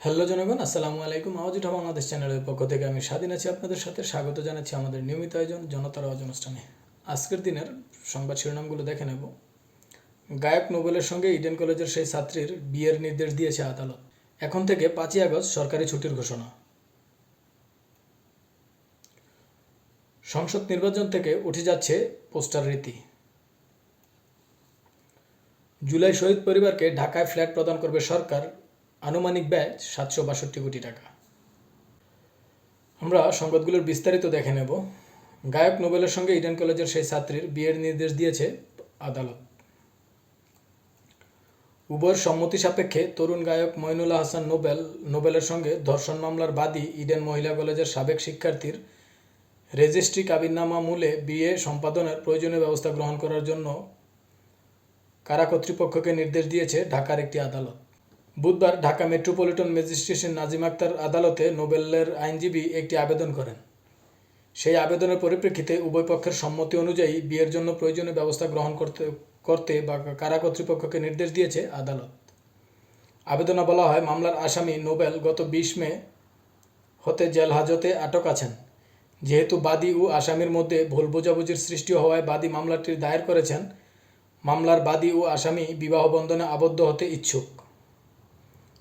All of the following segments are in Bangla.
হ্যালো জনগণ, আসসালামু আলাইকুম। আওয়াজ উঠা বাংলাদেশ চ্যানেলের পক্ষ থেকে আমি স্বাধীন আছি আপনাদের সাথে স্বাগত জানাচ্ছি আমাদের নিয়মিত আয়োজন জনতার আওয়াজ অনুষ্ঠানে। আজকের দিনের সংবাদ শিরোনামগুলো দেখে নেব। গায়ক নোবেলের সঙ্গে ইডেন কলেজের সেই ছাত্রীর বিয়ের নির্দেশ দিয়েছে আদালত। এখন থেকে 5ই আগস্ট সরকারি ছুটির ঘোষণা। সংসদ নির্বাচন থেকে উঠে যাচ্ছে পোস্টার রীতি। জুলাই শহীদ পরিবারকে ঢাকায় ফ্ল্যাট প্রদান করবে সরকার, আনুমানিক ব্যয় 762 কোটি টাকা। আমরা সংবাদগুলোর বিস্তারিত দেখে নেব। গায়ক নোবেলের সঙ্গে ইডেন কলেজের সেই ছাত্রীর বিয়ের নির্দেশ দিয়েছে আদালত। উভয়ের সম্মতি সাপেক্ষে তরুণ গায়ক মঈনুল হাসান নোবেলের সঙ্গে ধর্ষণ মামলার বাদী ইডেন মহিলা কলেজের সাবেক শিক্ষার্থীর রেজিস্ট্রি কাবিননামা মূলে বিয়ে সম্পাদনের প্রয়োজনীয় ব্যবস্থা গ্রহণ করার জন্য কারা কর্তৃপক্ষকে নির্দেশ দিয়েছে ঢাকার একটি আদালত। বুধবার ঢাকা মেট্রোপলিটন ম্যাজিস্ট্রেট নাজিম আক্তার আদালতে নোবেলের আইনজীবী একটি আবেদন করেন। সেই আবেদনের পরিপ্রেক্ষিতে উভয় পক্ষের সম্মতি অনুযায়ী বিয়ের জন্য প্রয়োজনীয় ব্যবস্থা গ্রহণ করতে বা কারা কর্তৃপক্ষকে নির্দেশ দিয়েছে আদালত। আবেদনে বলা হয়, মামলার আসামি নোবেল গত 20 মে হতে জেল হাজতে আটক আছেন। যেহেতু বাদী ও আসামির মধ্যে ভুল বোঝাবুঝির সৃষ্টি হওয়ায় বাদী মামলাটি দায়ের করেছেন, মামলার বাদী ও আসামি বিবাহ বন্ধনে আবদ্ধ হতে ইচ্ছুক।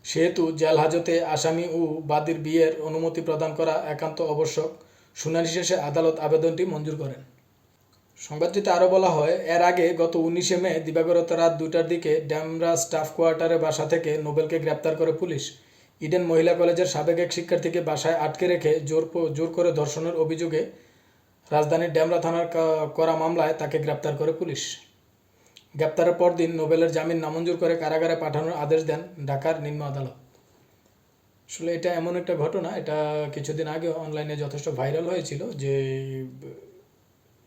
সেহেতু জেল হাজতে আসামি ও বাদীর বিয়ের অনুমতি প্রদান করা একান্ত আবশ্যক। শুনানি শেষে আদালত আবেদনটি মঞ্জুর করেন। সংবাদটিতে আরও বলা হয়, এর আগে গত 19 মে দিবাগত রাত 2টার দিকে ডেমরা স্টাফ কোয়ার্টারে বাসা থেকে নোবেলকে গ্রেপ্তার করে পুলিশ। ইডেন মহিলা কলেজের সাবেক এক শিক্ষার্থীকে বাসায় আটকে রেখে জোর করে ধর্ষণের অভিযোগে রাজধানীর ডেমরা থানার করা মামলায় তাকে গ্রেপ্তার করে পুলিশ। গ্রেপ্তারের পরদিন নোবেলের জামিন নামঞ্জুর করে কারাগারে পাঠানোর আদেশ দেন ঢাকার নিম্ন আদালত। আসলে এটা এমন একটা ঘটনা, এটা কিছুদিন আগে অনলাইনে যথেষ্ট ভাইরাল হয়েছিল যে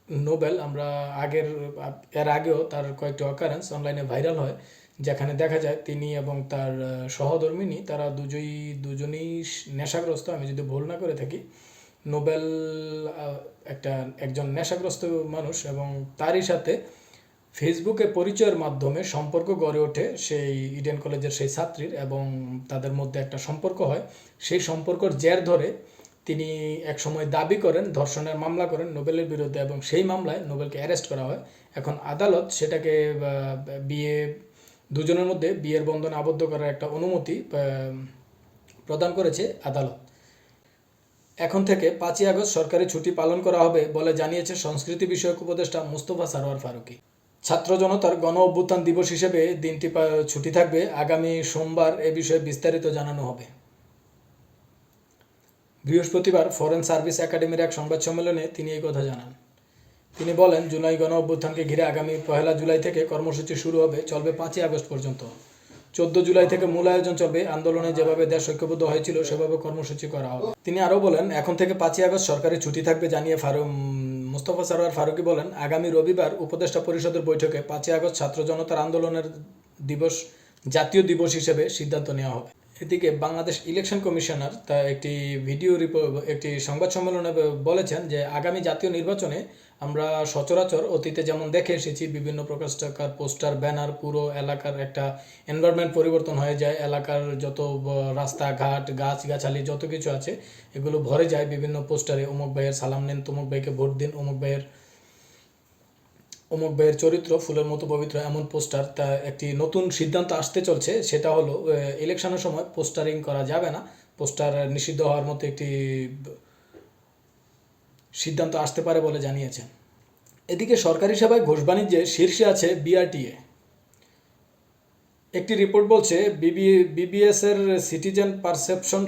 নোবেল আমরা এর আগেও তার কয়েকটি অকারেন্স অনলাইনে ভাইরাল হয়, যেখানে দেখা যায় তিনি এবং তার সহধর্মিনী তারা দুজনেই নেশাগ্রস্ত। আমি যদি ভুল না করে থাকি, নোবেল একজন নেশাগ্রস্ত মানুষ এবং তারই সাথে ফেসবুকে পরিচয়ের মাধ্যমে সম্পর্ক গড়ে ওঠে সেই ইডেন কলেজের সেই ছাত্রীর, এবং তাদের মধ্যে একটা সম্পর্ক হয়। সেই সম্পর্কের জের ধরে তিনি একসময় দাবি করেন, ধর্ষণের মামলা করেন নোবেলের বিরুদ্ধে, এবং সেই মামলায় নোবেলকে অ্যারেস্ট করা হয়। এখন আদালত সেটাকে দুজনের মধ্যে বিয়ের বন্ধনে আবদ্ধ করার একটা অনুমতি প্রদান করেছে আদালত। এখন থেকে 5ই আগস্ট সরকারি ছুটি পালন করা হবে বলে জানিয়েছে সংস্কৃতি বিষয়ক উপদেষ্টা মুস্তফা সরোয়ার ফারুকী। ছাত্র জনতার গণ অভ্যুত্থান দিবস হিসেবে দিনটি ছুটি থাকবে। আগামী সোমবার এ বিষয়ে বিস্তারিত জানানো হবে। বৃহস্পতিবার ফরেন সার্ভিস একাডেমির এক সংবাদ সম্মেলনে তিনি এই কথা জানান। তিনি বলেন, জুলাই গণ অভ্যুত্থানকে ঘিরে আগামী 1 জুলাই থেকে কর্মসূচি শুরু হবে, চলবে 5ই আগস্ট পর্যন্ত। 14 জুলাই থেকে মূল আয়োজন চলবে। আন্দোলনে যেভাবে দেশ ঐক্যবদ্ধ হয়েছিল সেভাবে কর্মসূচি করা হবে। তিনি আরও বলেন, এখন থেকে 5ই আগস্ট সরকারি ছুটি থাকবে জানিয়ে মুস্তফা সরোয়ার ফারুকী বলেন, আগামী রবিবার উপদেষ্টা পরিষদের বৈঠকে 5ই আগস্ট ছাত্র জনতার আন্দোলনের জাতীয় দিবস হিসেবে সিদ্ধান্ত নেওয়া হবে। এদিকে বাংলাদেশ ইলেকশন কমিশনার তা একটি সংবাদ সম্মেলনে বলেছেন যে আগামী জাতীয় নির্বাচনে আমরা সচরাচর অতীতে যেমন দেখে এসেছি, বিভিন্ন প্রকার পোস্টার, ব্যানার, পুরো এলাকার একটা এনভায়রনমেন্ট পরিবর্তন হয়ে যায়। এলাকার যত রাস্তাঘাট, গাছগাছালি যত কিছু আছে এগুলো ভরে যায় বিভিন্ন পোস্টারে। অমুক ভাইয়ের সালাম নেন, তমুক ভাইকে ভোট দিন, অমুক ভাইয়ের চরিত্র ফুলের মতো পবিত্র, এমন পোস্টার। তা একটি নতুন সিদ্ধান্ত আসতে চলছে, সেটা হলো ইলেকশনের সময় পোস্টারিং করা যাবে না। পোস্টার নিষিদ্ধ হওয়ার মতো একটি সিদ্ধান্ত আসতে পারে বলে জানিয়েছেন। এদিকে সরকারি সেবায় ঘুষ বাণিজ্যে শীর্ষে আছে বিআরটিএ। একটি রিপোর্ট বলছে, বিবিএস-এর সিটিজেন পারসেপশন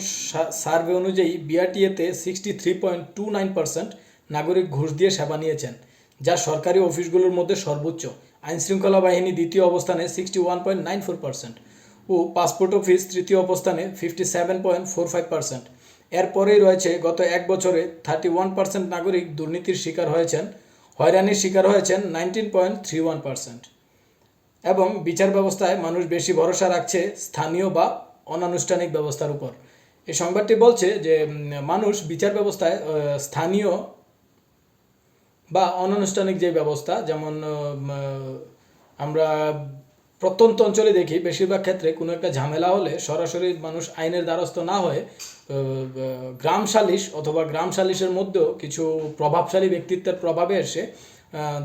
সার্ভে অনুযায়ী বিআরটিএতে 63.29% নাগরিক ঘুষ দিয়ে সেবা নিয়েছেন, যা সরকারি অফিসগুলোর মধ্যে সর্বোচ্চ। আইনশৃঙ্খলা বাহিনী দ্বিতীয় অবস্থানে 61.94% ও পাসপোর্ট অফিস তৃতীয় অবস্থানে 57.45%। এরপরেই রয়েছে গত এক বছরে 31% নাগরিক দুর্নীতির শিকার হয়েছেন, হয়রানির শিকার হয়েছেন 19.31%। এবং বিচার ব্যবস্থায় মানুষ বেশি ভরসা রাখছে স্থানীয় বা অনানুষ্ঠানিক ব্যবস্থার উপর। এই সংবাদটি বলছে যে মানুষ বিচার ব্যবস্থায় স্থানীয় বা অনানুষ্ঠানিক যে ব্যবস্থা, যেমন আমরা প্রত্যন্ত অঞ্চলে দেখি বেশিরভাগ ক্ষেত্রে কোনো একটা ঝামেলা হলে সরাসরি মানুষ আইনের দ্বারস্থ না হয়ে গ্রাম সালিশ অথবা গ্রাম সালিশের মধ্যেও কিছু প্রভাবশালী ব্যক্তিত্বের প্রভাবে এসে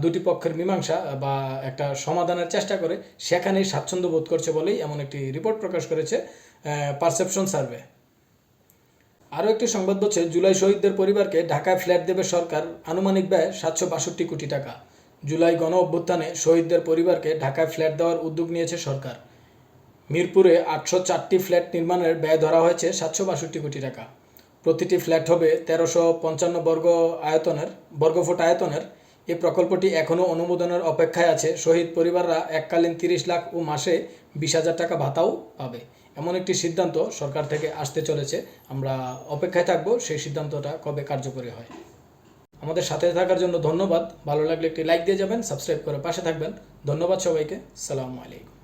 দুটি পক্ষের মীমাংসা বা একটা সমাধানের চেষ্টা করে সেখানেই স্বাচ্ছন্দ্য বোধ করছে বলেই এমন একটি রিপোর্ট প্রকাশ করেছে পারসেপশন সার্ভে। আরও একটি সংবাদ বলছে, জুলাই শহীদদের পরিবারকে ঢাকায় ফ্ল্যাট দেবে সরকার, আনুমানিক ব্যয় 762 কোটি টাকা। জুলাই গণ অভ্যুত্থানে শহীদদের পরিবারকে ঢাকায় ফ্ল্যাট দেওয়ার উদ্যোগ নিয়েছে সরকার। মিরপুরে 804টি ফ্ল্যাট নির্মাণের ব্যয় ধরা হয়েছে 762 কোটি টাকা। প্রতিটি ফ্ল্যাট হবে 1355 বর্গফুট আয়তনের। এই প্রকল্পটি এখনও অনুমোদনের অপেক্ষায় আছে। শহীদ পরিবাররা এককালীন 30 লাখ ও মাসে 20,000 টাকা ভাতাও পাবে। এমন একটি সিদ্ধান্ত সরকার থেকে আসতে চলেছে। আমরা অপেক্ষায় থাকব সেই সিদ্ধান্তটা কবে কার্যকরী হয়। আমাদের সাথে থাকার জন্য ধন্যবাদ। ভালো লাগলে একটি লাইক দিয়ে যাবেন, সাবস্ক্রাইব করে পাশে থাকবেন। ধন্যবাদ সবাইকে। আসসালামু আলাইকুম।